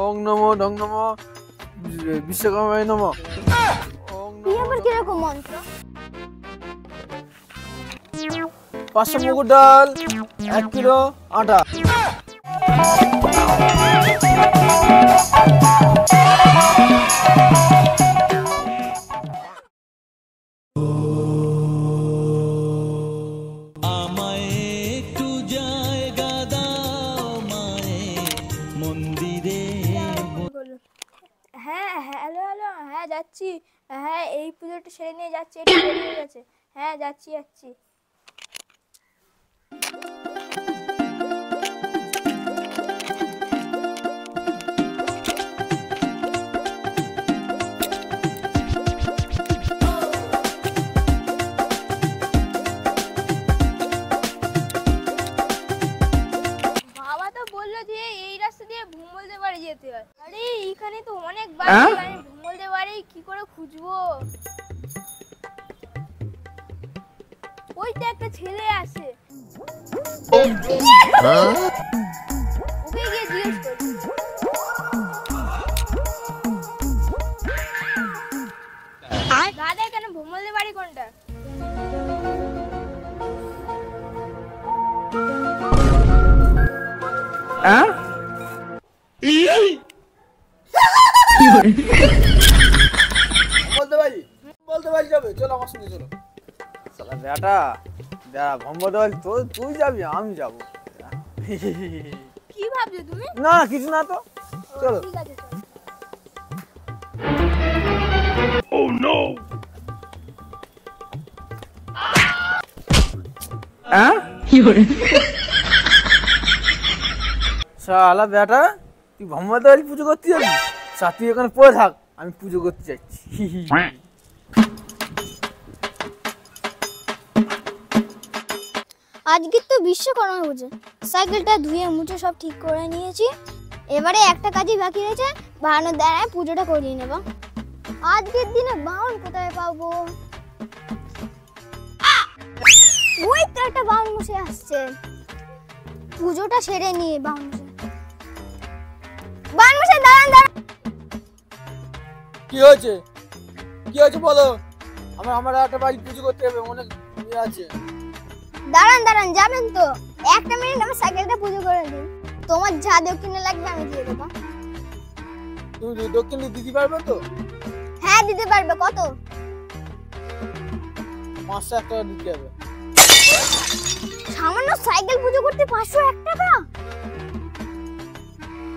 ওং নমো ডং নমো বিশ্বকর্মায় নমো। তুই আবার কিরকম মন্ত্র? 500 মুগুর ডাল, 1 কিলো আটা। হ্যাঁ হ্যালো হ্যালো, হ্যাঁ যাচ্ছি। হ্যাঁ এই পুজোটা সেরে নিয়ে যাচ্ছি, এটা দেরি হয়ে গেছে। হ্যাঁ যাচ্ছি যাচ্ছি। বাবা তো বললো যে এই রাস্তা দিয়ে ভুমলদের বাড়ি যেতে হয়। আরে এইখানে তো অনেক বাড়ি, আমি ভুমলদের বাড়ি কি করে খুঁজবো? ওইটা একটা ছেলে আছে, ওকে গিয়ে জিজ্ঞেস করি। দাদা এখানে ভুমলদের বাড়ি কোনটা? বলতে পারি যাবে, চলো আমার সঙ্গে চলো। শালা বেটা ভম্বদল তুই যাবি, আমি যাবো। কি ভাবছো তুমি? না কিছু না তো, চলো। ঠিক আছে চলো। Oh no! শালা বেটা তুই ভম্বদল পুজো করতে যাবি? তুই এখানে পড়ে থাক, আমি পুজো করতে যাচ্ছি। আজকে তো বিশ্বকর্মা পুজো, সাইকেলটা ধুয়ে মুছে সব ঠিক করে নিয়েছি। এবারে একটা কাজই বাকি রয়েছে, বাহানোর দ্বারায় পুজোটা করিয়ে নেব। আজকের দিনে বাহন কোথায় পাবো? ওই তো একটা বাহন মুছে আসছে, পুজোটা সেরে নিয়ে বাহন মুছে দাঁড়ান দাঁড়ান। কি হয়েছে বলো? আমার একটা বাড়ি পুজো করতে হবে, অনেক ইয়ে আছে। দাঁড়ান দাঁড়ান, যাবেন তো? একটা মিনিট আমার সাইকেলটা পুজো করে দিন। তোমার যা দক্ষিণে লাগবে আমি দিয়ে দেবো। তুমি দক্ষিণে দিতে পারবে তো? হ্যাঁ দিতে পারবে। কত? 501 টাকা দিতে হবে। সামান্য সাইকেল পুজো করতে 501 টাকা?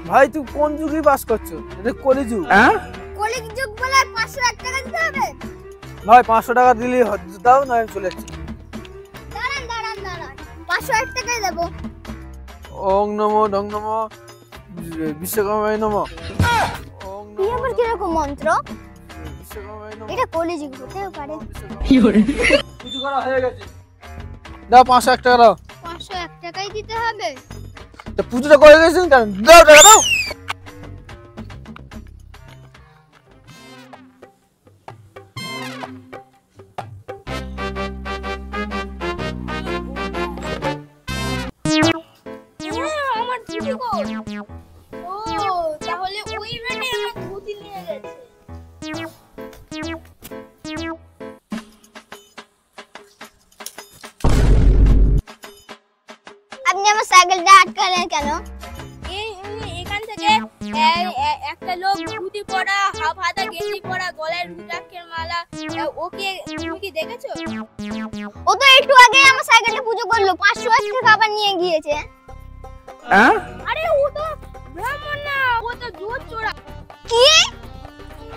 ভাই তুই কোন যুগে বাস করছো? এটা কলিযুগ। কলিযুগ বলে 501 টাকা দিতে হবে? ভাই 500 টাকা দিলেই দাও, না আমি চলে যাচ্ছি। দাঁড়ান দাঁড়ান দাঁড়ান, 501 টাকাই দেবো। ওং নমো ডং নমো বিশ্বকর্মায় নমো। তুই আবার কিরকম মন্ত্র? বিশ্বকর্মায় নমো। এটা কলিযুগ হতেও পারে। পুজো করা হয়ে গেছে, দাও 501 টাকা দাও। 501 টাকাই দিতে হবে? তা পুজোটা করে গেছেন কেন? দাও টাকা দাও। আমার ধুতি কই? ও তাহলে ওই বেটে আমার ধুতি নিয়ে গেছে। আপনি আমার সাইকেলটা আটকালেন কেন? এখান থেকে একটা লোক ধুতি পরা, হাফ হাতা গেঞ্জি পরা, গলায় রুদ্রাক্ষের মালা, ওকে তুমি কি দেখেছো? ও তো একটু আগে আমার সাইকেলটা পুজো করলো, 501 টাকা আবার নিয়ে গিয়েছে। আরে ও তো ব্রাহ্মণ না, ও তো জোর চোরা। কি?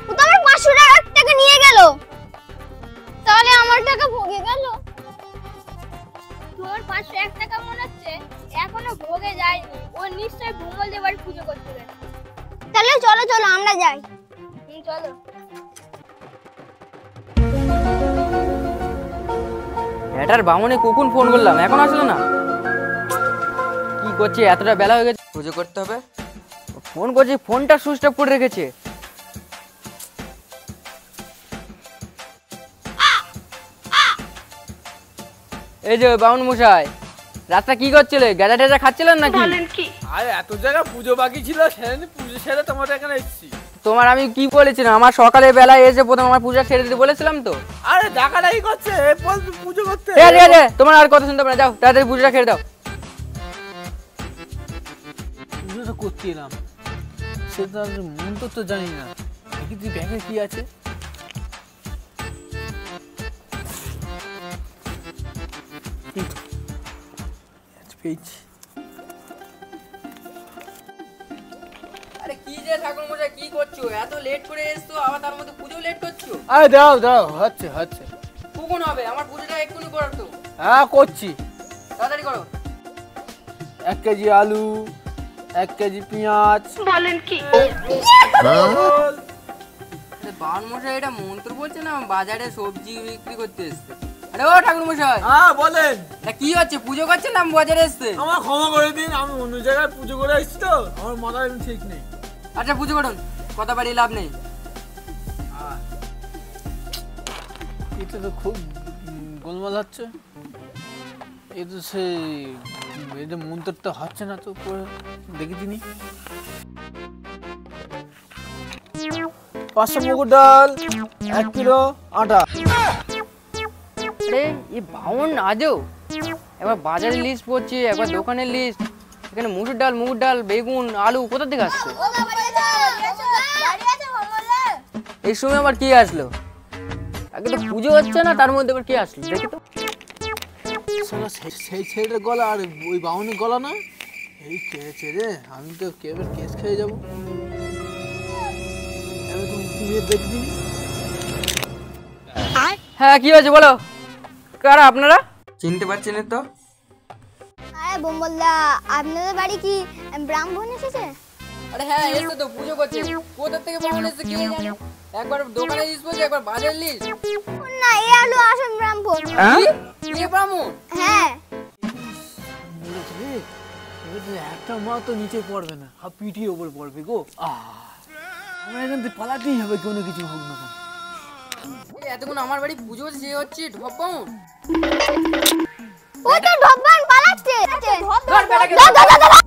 ও তো আমার 501 টাকা নিয়ে গেল, তাহলে আমার টাকা ভোগে গেল। তোর 501 টাকা মনে হচ্ছে এখনো ভোগে যায়নি, ও নিশ্চয়ই ভুমলদের বাড়ি পুজো করতে গেছে। তাহলে চলো চলো আমরা যাই। চলো। এটার বামনে কখন ফোন করলাম, এখন আসলো না। কি করছে, এতটা বেলা হয়ে গেছে, পুজো করতে হবে। ফোন করছি, ফোনটা সুইচ অফ করে রেখেছে। এই যে বামুন মশাই, রাস্তা কি করছিলে? গাঁজা টাজা খাচ্ছিলেন নাকি? আর এত জায়গা পুজো বাকি ছিল, সেদিন পুজো সেরে তোমার এখানে এসেছি। তোমার আমি কি বলেছিলাম, আমার সকালে বেলায় এসে প্রথম আমার পূজা ছেড়ে দিতে বলেছিলাম তো। আরে ডাকাডাকি করছে পুজো করতে। তোমার আর কথা শুনতে পারে, যাও তাড়াতাড়ি পুজোটা খেয়ে দাও। পুজোটা করতে এলাম, সে তার মন তো জানি না। দেখি তুই ব্যাগে কি আছে। পেয়েছি। আরে কি যে ঠাকুর মশাই কি করছো, এত লেট করে এসছো, আবার তার মধ্যে পুজো লেট করছো। আরে দাও হচ্ছে। কখন হবে? আমার পুজোটা এক্ষুনি করো তো। হ্যাঁ করছি, তাড়াতাড়ি করো। 1 কেজি আলু, 1 কেজি পেঁয়াজ। বলেন কি? বাউন মশাই এটা মন্ত্র বলছে না, বাজারে সবজি বিক্রি করতে এসছে। আরে ও ঠাকুর মশাই, হ্যাঁ বলেন। এটা কি হচ্ছে, পুজো করছেন না বাজারে এসছে? আমার ক্ষমা করে দিন, আমি অন্য জায়গায় পুজো করে এসেছি তো, আমার মাথায় ঠিক নেই। আচ্ছা পুজো করুন, কথা বাড়ি লাভ নেই। এটা তো খুব গোলমাল হচ্ছে। এই তো সেই এটা মন্ত্রটা হচ্ছে না তো, দেখি তিনি। 500 মুগের ডাল, 1 কিলো আটা। আরে এই বাউন আজও একবার বাজারের লিস্ট পড়ছে, একবার দোকানের লিস্ট, এখানে মুসুর ডাল, বেগুন, আলু কোথা থেকে আসছে? এই সময় আবার কি আসলো? আগে তো পুজো হচ্ছে না, তার মধ্যে আবার কি আসলো দেখি তো। সেই ছেলের গলা আর ওই বাউনের গলা না, এই কেছে রে, আমি তো কেবল কেস খেয়ে যাবো। আমি তো দেখবি। হ্যাঁ কি হয়েছে বলো, কারা আপনারা? চিনতে পারছেন তো? আরে বোম্বলদা, আপনাদের বাড়ি কি ব্রাহ্মণ এসেছে? আরে হ্যাঁ এসে তো পুজো করছে। কোথা থেকে বাউন এসেছে কে জানে, একবার দোকানে লিস্ট পড়ছে, একবার বাজারের লিস্ট। না, এই আলু আসল ব্রাহ্মণ। কে ব্রাহ্মণ? হ্যাঁ। একটা মা তো নিচে পড়বে না, হাফ পিঠি ওপর পড়বে গো। আমরা এখান থেকে পালাতেই হবে, কোনো কিছু হোক না। এতক্ষণ আমার বাড়ি পুজো হচ্ছে, সে হচ্ছে ঢপ বাউন। ও তো ঢপ বাউন পালাচ্ছে। ধর বেটাকে।